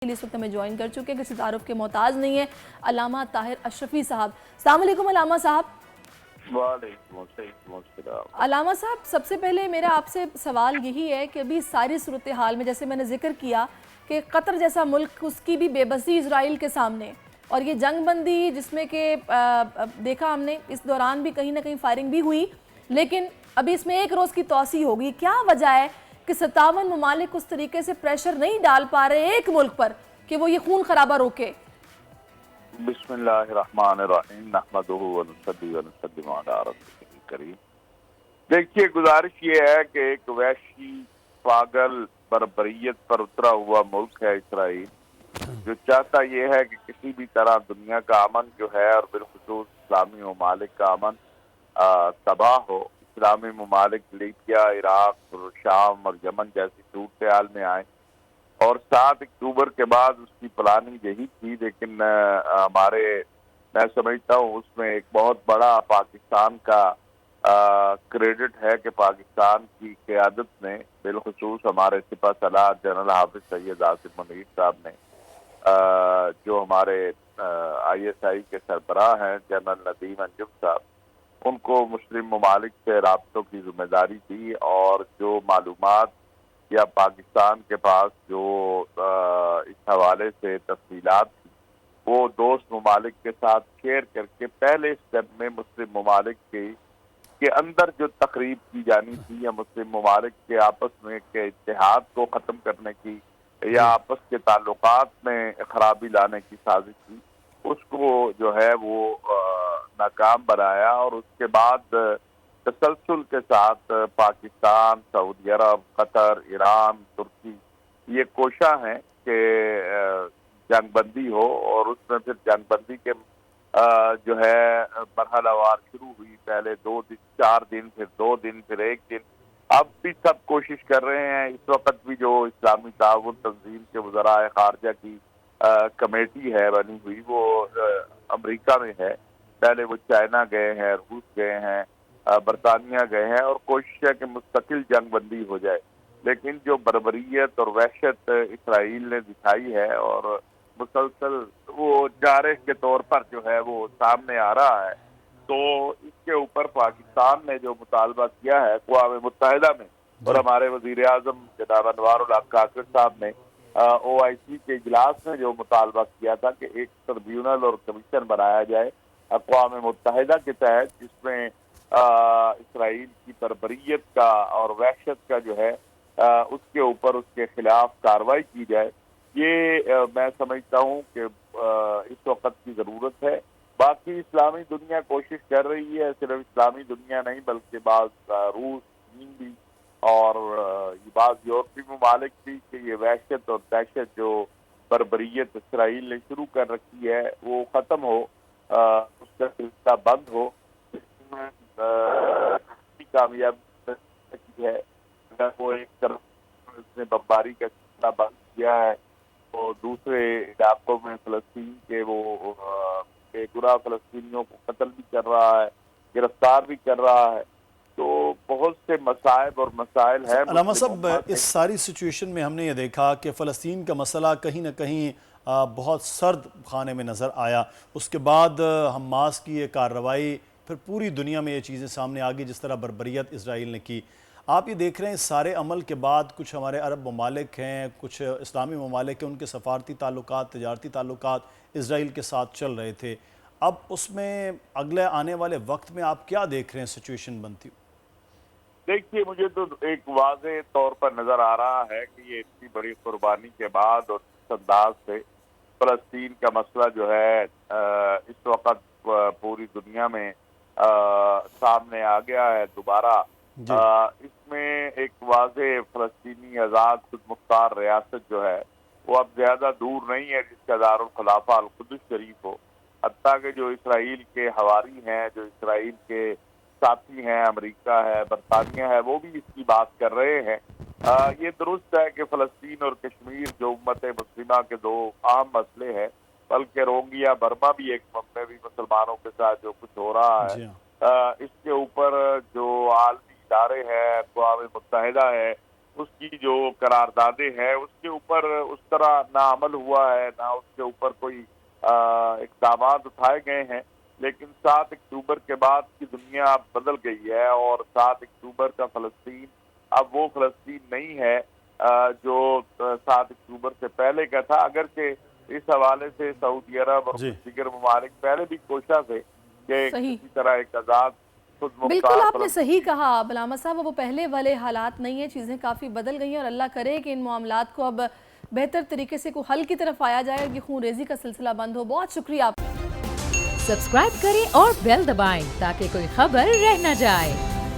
اس وقت ہمیں جوائن کر چکے ہیں، کسی تعارف کے محتاج نہیں ہے، علامہ طاہر اشرفی صاحب۔ السلام علیکم علامہ صاحب۔ وعلیکم السلام۔ علامہ صاحب، سب سے پہلے میرا آپ سے سوال یہی ہے کہ ابھی ساری صورتحال میں جیسے میں نے ذکر کیا کہ قطر جیسا ملک، اس کی بھی بے بسی اسرائیل کے سامنے، اور یہ جنگ بندی جس میں کہ دیکھا ہم نے اس دوران بھی کہیں نہ کہیں فائرنگ بھی ہوئی، لیکن ابھی اس میں ایک روز کی توسیع ہوگی۔ کیا وجہ ہے کہ 57 ممالک اس طریقے سے پریشر نہیں ڈال پا رہے ایک ملک پر کہ وہ یہ خون خرابہ روکے؟ بسم اللہ الرحمن الرحیم، نحمدہ ونصلی ونسلم علی رسولہ الکریم۔ دیکھیے، گزارش یہ ہے کہ ایک وحشی پاگل بربریت پر اترا ہوا ملک ہے اسرائیل، جو چاہتا یہ ہے کہ کسی بھی طرح دنیا کا امن جو ہے اور بالخصوص اسلامی ممالک کا امن تباہ ہو۔ اسلامی ممالک لیبیا، عراق، شام اور یمن جیسی صورتحال میں آئے، اور 7 اکتوبر کے بعد اس کی پلاننگ یہی تھی، لیکن میں سمجھتا ہوں اس میں ایک بہت بڑا پاکستان کا کریڈٹ ہے کہ پاکستان کی قیادت نے، بالخصوص ہمارے سپہ سالار جنرل حافظ سید آصف منیر صاحب نے، جو ہمارے ISI کے سربراہ ہیں جنرل ندیم انجم صاحب، ان کو مسلم ممالک سے رابطوں کی ذمہ داری دی، اور جو معلومات یا پاکستان کے پاس جو اس حوالے سے تفصیلات تھی وہ دوست ممالک کے ساتھ شیئر کر کے پہلے اسٹیپ میں مسلم ممالک کے اندر جو تقریب کی جانی تھی، یا مسلم ممالک کے آپس میں کے اتحاد کو ختم کرنے کی یا آپس کے تعلقات میں خرابی لانے کی سازش تھی، اس کو جو ہے وہ ناکام بنایا، اور اس کے بعد تسلسل کے ساتھ پاکستان، سعودی عرب، قطر، ایران، ترکی یہ کوشاں ہیں کہ جنگ بندی ہو، اور اس میں پھر جنگ بندی کے جو ہے مرحلہ وار شروع ہوئی، پہلے 4 دن، پھر 2 دن، پھر 1 دن۔ اب بھی سب کوشش کر رہے ہیں، اس وقت بھی جو اسلامی تعاون تنظیم کے وزراء خارجہ کی کمیٹی ہے بنی ہوئی، وہ امریکہ میں ہے، پہلے وہ چائنا گئے ہیں، روس گئے ہیں، برطانیہ گئے ہیں، اور کوشش ہے کہ مستقل جنگ بندی ہو جائے، لیکن جو بربریت اور وحشت اسرائیل نے دکھائی ہے اور مسلسل وہ جارح کے طور پر جو ہے وہ سامنے آ رہا ہے، تو اس کے اوپر پاکستان نے جو مطالبہ کیا ہے اقوام متحدہ میں، اور ہمارے وزیر اعظم جناب انوار الحق کاکڑ صاحب نے OIC کے اجلاس میں جو مطالبہ کیا تھا کہ ایک ٹربیونل اور کمیشن بنایا جائے اقوام متحدہ کے تحت، جس میں اسرائیل کی بربریت کا اور وحشت کا جو ہے اس کے اوپر اس کے خلاف کارروائی کی جائے۔ یہ میں سمجھتا ہوں کہ اس وقت کی ضرورت ہے۔ باقی اسلامی دنیا کوشش کر رہی ہے، صرف اسلامی دنیا نہیں بلکہ بعض روس، چین بھی، اور بعض یورپی ممالک بھی، کہ یہ وحشت اور دہشت جو بربریت اسرائیل نے شروع کر رکھی ہے وہ ختم ہو، اس کا سلسلہ بند ہو۔ کامیابی کی ہے، اگر وہ ایک طرف اس نے بمباری کا سلسلہ بند کیا ہے تو دوسرے علاقوں میں فلسطین کے وہ بے گناہ فلسطینیوں کو قتل بھی کر رہا ہے، گرفتار بھی کر رہا ہے، تو بہت سے مصائب اور مسائل ہیں علامہ مسلم صاحب، امت میں۔ اس ساری سچویشن میں ہم نے یہ دیکھا کہ فلسطین کا مسئلہ کہیں نہ کہیں بہت سرد خانے میں نظر آیا، اس کے بعد حماس کی یہ کارروائی، پھر پوری دنیا میں یہ چیزیں سامنے آ گئی جس طرح بربریت اسرائیل نے کی۔ آپ یہ دیکھ رہے ہیں اس سارے عمل کے بعد کچھ ہمارے عرب ممالک ہیں، کچھ اسلامی ممالک ہیں، ان کے سفارتی تعلقات، تجارتی تعلقات اسرائیل کے ساتھ چل رہے تھے۔ اب اس میں اگلے آنے والے وقت میں آپ کیا دیکھ رہے ہیں سچویشن بنتی ہوئی؟ دیکھیے، مجھے تو ایک واضح طور پر نظر آ رہا ہے کہ یہ اتنی بڑی قربانی کے بعد اور اس انداز سے فلسطین کا مسئلہ جو ہے اس وقت پوری دنیا میں سامنے آ گیا ہے دوبارہ۔ اس میں ایک واضح فلسطینی آزاد خود مختار ریاست جو ہے وہ اب زیادہ دور نہیں ہے جس کا دارالخلافہ القدس شریف ہو، حتیٰ کہ جو اسرائیل کے حواری ہیں، جو اسرائیل کے ساتھی ہیں، امریکہ ہے، برطانیہ ہے، وہ بھی اس کی بات کر رہے ہیں۔ یہ درست ہے کہ فلسطین اور کشمیر جو امت مسلمہ کے 2 اہم مسئلے ہیں، بلکہ روہنگیا برما بھی ایک مغربی مسلمانوں کے ساتھ جو کچھ ہو رہا ہے، جی ہاں، اس کے اوپر جو عالمی ادارے ہیں، اقوام متحدہ ہے، اس کی جو قراردادیں ہیں اس کے اوپر اس طرح نہ عمل ہوا ہے، نہ اس کے اوپر کوئی اقدامات اٹھائے گئے ہیں. لیکن 7 اکتوبر کے بعد کی دنیا اب بدل گئی ہے، اور 7 اکتوبر کا فلسطین اب وہ فلسطین نہیں ہے جو 7 اکتوبر سے پہلے کا تھا. اگرچہ اس حوالے سے سعودی عرب اور دیگر ممالک پہلے بھی کوشاں تھے کہ کسی طرح ایک آزاد خود مختار. بالکل آپ نے صحیح کہا بلامہ صاحب، وہ پہلے والے حالات نہیں ہیں، چیزیں کافی بدل گئی ہیں، اور اللہ کرے کہ ان معاملات کو اب بہتر طریقے سے کوئی حل کی طرف آیا جائے، یہ خون ریزی کا سلسلہ بند ہو. بہت شکریہ. سبسکرائب کریں اور بیل دبائیں تاکہ کوئی خبر رہ نہ جائے.